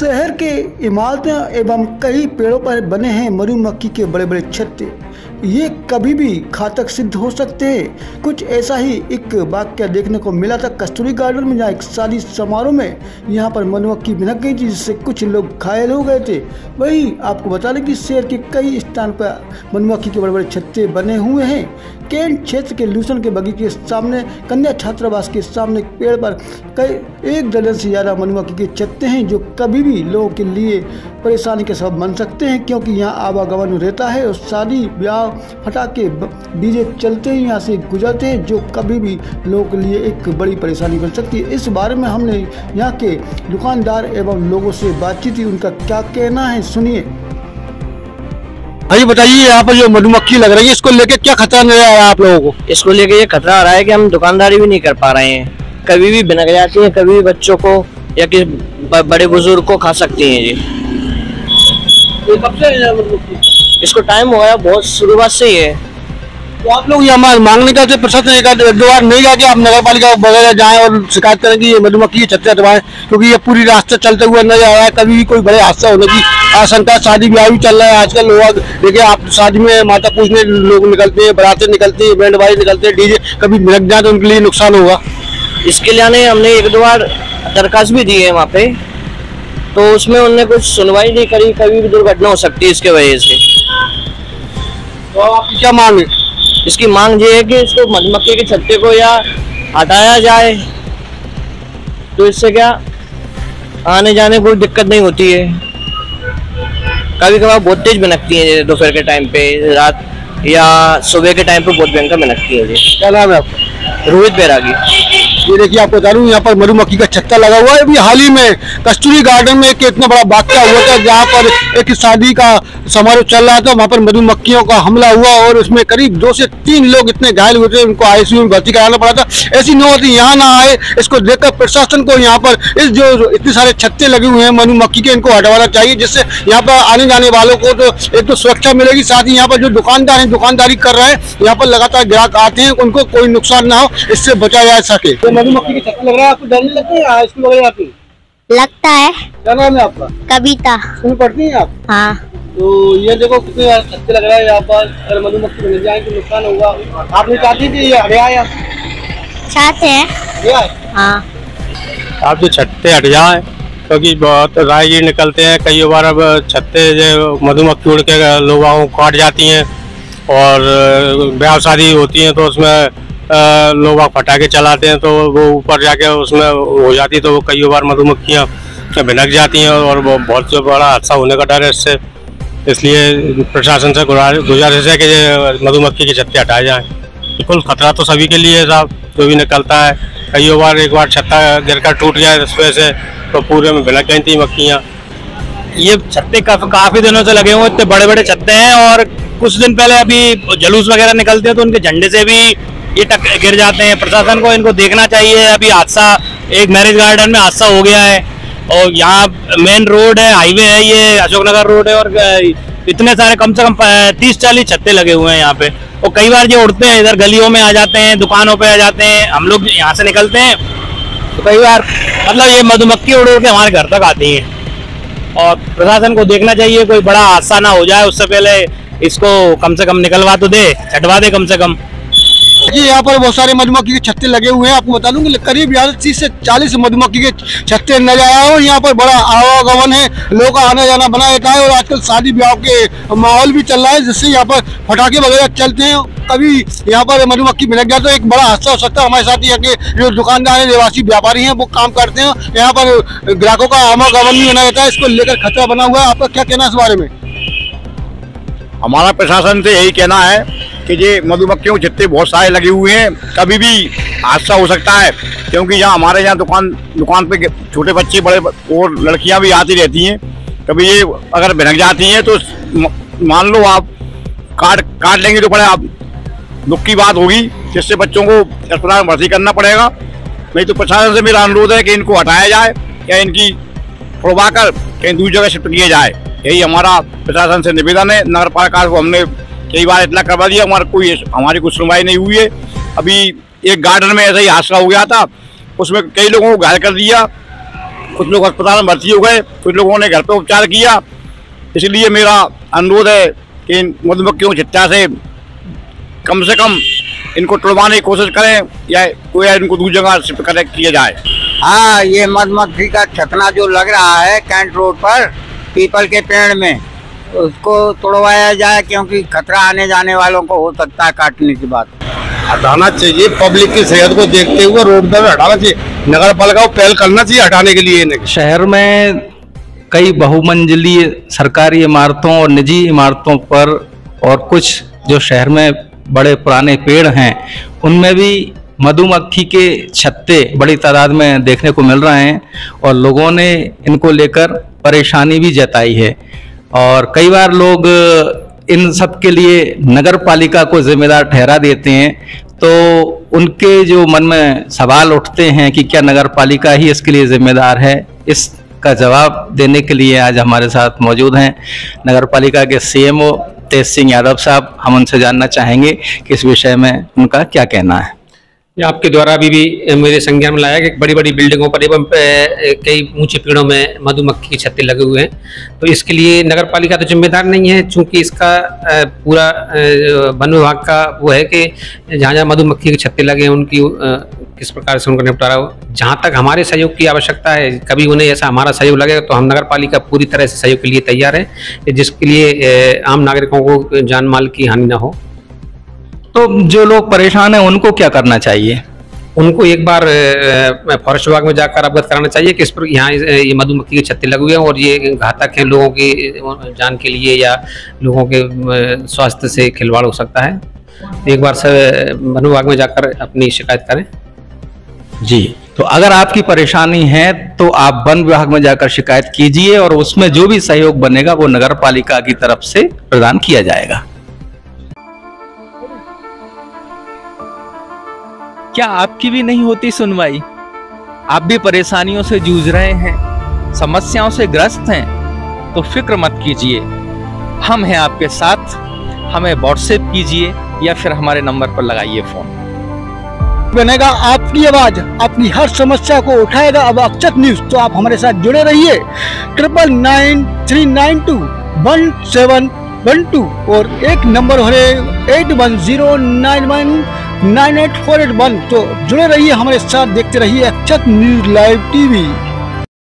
शहर के इमारतें एवं कई पेड़ों पर बने हैं मधुमक्खी के बड़े बड़े छत्ते। ये कभी भी घातक सिद्ध हो सकते हैं। कुछ ऐसा ही एक वाकया देखने को मिला था कस्तूरी गार्डन में, जहाँ एक शादी समारोह में यहाँ पर मधुमक्खी भिनक गई थी, जिससे कुछ लोग घायल हो गए थे। वहीं आपको बता दें कि शहर के कई स्थान पर मधुमक्खी के बड़े बड़े छत्ते बने हुए हैं। कैंट क्षेत्र के लूसन के बगीचे के सामने कन्या छात्रावास के सामने पेड़ पर कई 1 दर्जन से ज़्यादा मधुमक्खी के छत्ते हैं, जो कभी भी लोगों के लिए परेशानी का सबब बन सकते हैं, क्योंकि यहाँ आवागमन रहता है और शादी ब्याह फटाके डीजे चलते हैं, यहाँ से गुजरते हैं, जो कभी भी लोगों के लिए एक बड़ी परेशानी बन सकती है। इस बारे में हमने यहाँ के दुकानदार एवं लोगों से बातचीत की, उनका क्या कहना है सुनिए। भाई बताइए, यहाँ पर जो मधुमक्खी लग रही है, इसको लेके क्या खतरा नजर आ रहा है आप लोगों को? इसको लेके ये खतरा आ रहा है कि हम दुकानदारी भी नहीं कर पा रहे हैं। कभी भी भिनक जाती है, कभी भी बच्चों को या किसी बड़े बुजुर्ग को खा सकती हैं जी। तो कब से मधुमक्खी? इसको टाइम हो गया, बहुत शुरुआत से ही है। तो आप लोग यहाँ मांगने का प्रशासन एक दो बार नहीं गया कि आप नगर पालिका वगैरह जाएं और शिकायत करें कि ये मधुमक्खी के छत्ते हटवाएं, क्योंकि ये पूरी रास्ते चलते हुए नजर आ रहा है, कभी भी कोई बड़े हादसा होने की आशंका। शादी ब्याह भी चल रहा है आजकल, लोग देखिए आप शादी में माता पूजने लोग निकलते हैं, बारातें निकलती है, बैंड बाजी निकलते हैं, डीजे कभी भिनक जाए तो उनके लिए नुकसान होगा। इसके लिए हमने 1-2 बार दरखास्त भी दी है वहाँ पे, तो उसमें उन्होंने कुछ सुनवाई नहीं करी। कभी भी दुर्घटना हो सकती है इसके वजह से। तो आपकी क्या मांग है? इसकी मांग ये है कि इसको मधुमक्खी के छत्ते को या हटाया जाए, तो इससे क्या आने जाने कोई दिक्कत नहीं होती है। कभी कभार बहुत तेज भिनकती है दोपहर के टाइम पे, रात या सुबह के टाइम पे बहुत भयंकर भिनकती है जी। क्या नाम है आपका? रोहित बैरागी। ये देखिए आपको बता दूं, यहाँ पर मधुमक्खी का छत्ता लगा हुआ है। अभी हाल ही में कस्तूरी गार्डन में एक इतना बड़ा वाकया हुआ था, जहाँ पर एक शादी का समारोह चल रहा था, वहाँ पर मधुमक्खियों का हमला हुआ और उसमें करीब 2 से 3 लोग इतने घायल हुए थे, उनको आईसीयू में भर्ती कराना पड़ा था। ऐसी नौबत यहाँ ना आए, इसको देखकर प्रशासन को यहाँ पर इस जो इतने सारे छत्ते लगे हुए हैं मधुमक्खी के, इनको हटवाना चाहिए, जिससे यहाँ पर आने जाने वालों को तो एक तो सुरक्षा मिलेगी, साथ ही यहाँ पर जो दुकानदार हैं दुकानदारी कर रहे हैं, यहाँ पर लगातार ग्राहक आते हैं, उनको कोई नुकसान ना हो, इससे बचा जा सके। तो मधुमक्खी के छत्ते लग रहा है, आपको डर नहीं लगता है स्कूल वगैरह आती? लगता है। क्या नाम है आपका? कविता। स्कूल पढ़ती हैं आप? हाँ। तो ये देखो कितने छत्ते लग रहा है यहाँ पर, अगर मधुमक्खी मिल जाए तो नुकसान होगा। आप नहीं चाहती कि ये हट जाए? चाहते हैं। हाँ। आप जो छत्ते हट जाए, क्योंकि बहुत राहगीर निकलते हैं, कई बार अब छत्ते जो मधुमक्खी उड़ के लोगों को काट जाती हैं, और ब्याह शादी होती है तो उसमें लोग पटाखे चलाते हैं, तो वो ऊपर जाके उसमें हो जाती है, तो वो कई बार मधुमक्खियाँ भिनक जाती हैं और वो बहुत बड़ा हादसा होने का डर है इससे। इसलिए प्रशासन से गुजारिश है कि मधुमक्खी के छत्ते हटाए जाएं। बिल्कुल खतरा तो सभी के लिए है साहब, जो भी निकलता है। कई बार एक बार छत्ता गिरकर टूट गया इस वजह से, तो पूरे में भिनक गई थी मक्खियाँ। ये छत्ते काफी दिनों से लगे हुए, इतने बड़े बड़े छत्ते हैं, और कुछ दिन पहले अभी जुलूस वगैरह निकलते हैं तो उनके झंडे से भी ये गिर जाते हैं। प्रशासन को इनको देखना चाहिए। अभी हादसा एक मैरिज गार्डन में हादसा हो गया है, और यहाँ मेन रोड है, हाईवे है, ये अशोकनगर रोड है, और इतने सारे कम से कम 30-40 छत्ते लगे हुए हैं यहाँ पे। और कई बार ये उड़ते हैं, इधर गलियों में आ जाते हैं, दुकानों पे आ जाते हैं, हम लोग यहाँ से निकलते हैं तो कई बार मतलब ये मधुमक्खी उड़ के हमारे घर तक आती है। और प्रशासन को देखना चाहिए कोई बड़ा हादसा ना हो जाए, उससे पहले इसको कम से कम निकलवा तो दे, हटवा दे कम से कम। जी यहाँ पर बहुत सारे मधुमक्खी के छत्ते लगे हुए हैं। आपको बता दूं कि करीब 30 से 40 मधुमक्खी के छत्ते नजर आया और यहाँ पर बड़ा आवागमन है, लोगों का आना जाना बना रहता है। और आजकल शादी ब्याह के माहौल भी चल रहा है, जिससे यहाँ पर पटाखे वगैरह चलते हैं। कभी यहाँ पर मधुमक्खी मिल गया तो एक बड़ा हादसा हो सकता है। हमारे साथ यहाँ के जो दुकानदार हैं, निवासी व्यापारी हैं, वो काम करते हैं, यहाँ पर ग्राहकों का आवागमन भी बना रहता है, इसको लेकर खतरा बना हुआ है। आपका क्या कहना है इस बारे में? हमारा प्रशासन से यही कहना है कि ये मधुमक्खियों के छत्ते बहुत सारे लगे हुए हैं, कभी भी हादसा हो सकता है, क्योंकि यहाँ हमारे यहाँ दुकान पे छोटे बच्चे बड़े और लड़कियाँ भी आती रहती हैं। कभी ये अगर भिनक जाती हैं तो मान लो आप काट लेंगे तो बड़े आप दुख की बात होगी, जिससे बच्चों को अस्पताल में भर्ती करना पड़ेगा। नहीं तो प्रशासन से मेरा अनुरोध है कि इनको हटाया जाए या इनकी छुड़वाकर कहीं दूसरी जगह शिफ्ट किया जाए। यही हमारा प्रशासन से निवेदन है। नगर पालिका को हमने कई बार इतना करवा दिया, हमारी कुछ सुनवाई नहीं हुई है। अभी एक गार्डन में ऐसा ही हादसा हो गया था, उसमें कई लोगों को घायल कर दिया कुछ लोग अस्पताल में भर्ती हो गए, कुछ लोगों ने घर पे उपचार किया। इसलिए मेरा अनुरोध है कि इन मधुमक्खियों की छत्ता से कम इनको तुड़वाने की कोशिश करें या कोई इनको दूसरी जगह शिफ्ट किया जाए। हाँ, ये मधुमक्खी का छत्ता जो लग रहा है कैंट रोड पर पीपल के पेड़ में, उसको तोड़वाया जाए, क्योंकि खतरा आने जाने वालों को हो सकता है काटने की बात। हटाना चाहिए, पब्लिक की सेहत को देखते हुए रोड पर हटाना चाहिए। नगर पालिका को पहल करना चाहिए हटाने के लिए। शहर में कई बहुमंजिलीय सरकारी इमारतों और निजी इमारतों पर और कुछ जो शहर में बड़े पुराने पेड़ हैं उनमें भी मधुमक्खी के छत्ते बड़ी तादाद में देखने को मिल रहे हैं और लोगों ने इनको लेकर परेशानी भी जताई है। और कई बार लोग इन सब के लिए नगर पालिका को जिम्मेदार ठहरा देते हैं, तो उनके जो मन में सवाल उठते हैं कि क्या नगर पालिका ही इसके लिए जिम्मेदार है। इसका जवाब देने के लिए आज हमारे साथ मौजूद हैं नगर पालिका के सीएमओ तेज सिंह यादव साहब। हम उनसे जानना चाहेंगे कि इस विषय में उनका क्या कहना है। आपके द्वारा अभी भी मेरे संज्ञान में लाया कि बड़ी बड़ी बिल्डिंगों पर एवं कई ऊंचे पेड़ों में मधुमक्खी के छत्ते लगे हुए हैं, तो इसके लिए नगर पालिका तो जिम्मेदार नहीं है, चूंकि इसका पूरा वन विभाग का वो है कि जहाँ जहाँ मधुमक्खी के छत्ते लगे हैं उनकी किस प्रकार से उनका निपटारा हो। जहाँ तक हमारे सहयोग की आवश्यकता है, कभी उन्हें ऐसा हमारा सहयोग लगेगा तो हम नगर पालिका पूरी तरह से सहयोग के लिए तैयार है, जिसके लिए आम नागरिकों को जान माल की हानि न हो। तो जो लोग परेशान हैं उनको क्या करना चाहिए? उनको एक बार फॉरेस्ट विभाग में जाकर अवगत कराना चाहिए कि इस पर यहाँ ये मधुमक्खी के छत्ते लगे हुए हैं और ये घातक हैं लोगों की जान के लिए या लोगों के स्वास्थ्य से खिलवाड़ हो सकता है। एक बार से वन विभाग में जाकर अपनी शिकायत करें। जी, तो अगर आपकी परेशानी है तो आप वन विभाग में जाकर शिकायत कीजिए और उसमें जो भी सहयोग बनेगा वो नगर पालिका की तरफ से प्रदान किया जाएगा। क्या आपकी भी नहीं होती सुनवाई? आप भी परेशानियों से जूझ रहे हैं, समस्याओं से ग्रस्त हैं, तो फिक्र मत कीजिए, हम हैं आपके साथ। हमें व्हाट्सएप कीजिए या फिर हमारे नंबर पर लगाइए फोन। बनेगा आपकी आवाज, अपनी हर समस्या को उठाएगा अब अक्षत न्यूज। तो आप हमारे साथ जुड़े रहिए 9993921712 और एक नंबर है 8109198481। तो जुड़े रहिए हमारे साथ, देखते रहिए अक्षत न्यूज लाइव टीवी।